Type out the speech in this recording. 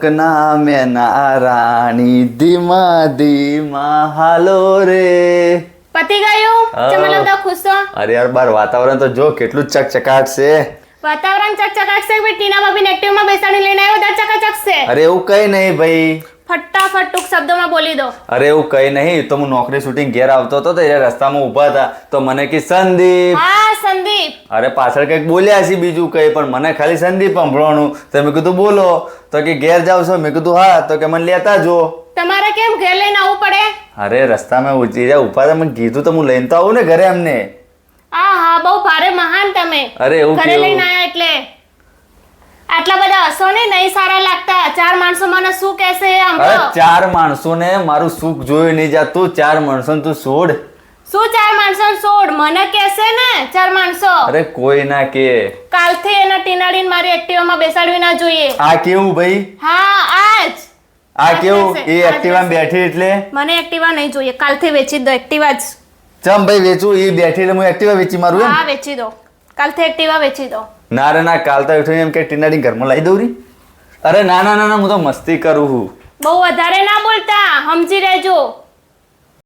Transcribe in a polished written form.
નામે નારાણી ધીમા ધીમા હાલો રે. પતી ગયું? તમે લોકો ખુશ છો? અરે યાર બાર વાતાવરણ તો જો કેટલું ચકચકાટ છે. વાતાવરણ ચકચકાટ છે. ટીના ભાભી એક્ટિવ માં બેસાડી લઈને આવ્યો દર ચકચક છે. અરે એવું કઈ નહીં ભાઈ, ફટાફટ ટૂંક શબ્દોમાં બોલી દો. અરે એવું કઈ નહીં, તો હું નોકરી શૂટિંગ ઘેર આવતો હતો તો એ રસ્તામાં ઊભા હતા તો મને કે સંદીપ. હા સંદીપ. અરે પાછળ કંઈક બોલ્યા છે બીજું કઈ, પણ મને ખાલી સંદીપ સંભળવાનું. તો મેં કીધું બોલો, તો કે ઘેર જાવ છો? મેં કીધું હા. તો કે મને લેતા જો. તમારે કેમ ઘેર લઈને આવવું પડે? અરે રસ્તામાં ઊભા હતા, મેં કીધું તો હું લઈને તો આવું ને ઘરે અમને. હા હા, બહુ ભારે મહાન તમે. અરે એવું ઘરે લઈને આયા એટલે આટલા બધા હસો ને નહીં સારા લાગતા. ચાર માણસો મને શું કહેશે? અરે ચાર માણસોને મારું સુખ જોયું નહીં જાતું. ચાર માણસોને તું છોડ. શું ચાર માણસો છોડ? મને કહેશે ને ચાર માણસો. અરે કોઈ ના કે. કાલથી એના ટીનાડીને મારી એક્ટિવામાં બેસાડવી ના જોઈએ. આ કેવું ભાઈ? હા આજ. આ કેવું? એ એક્ટિવામાં બેઠી એટલે મને એક્ટિવા નહીં જોઈએ. કાલથી વેચી દો એક્ટિવા જ. ચમ ભાઈ વેચું? એ બેઠી એટલે હું એક્ટિવા વેચી મારું એમ? હા વેચી દો. કાલથી એક્ટિવા વેચી દો. ના રે ના, કાલ તો ઉઠીને એમ કે ટીનાડી ઘરમાં લાવી દઉં રી. અરે ના ના ના, હું તો મસ્તી કરું છું. બહુ વધારે ના બોલતા, સમજી રહેજો.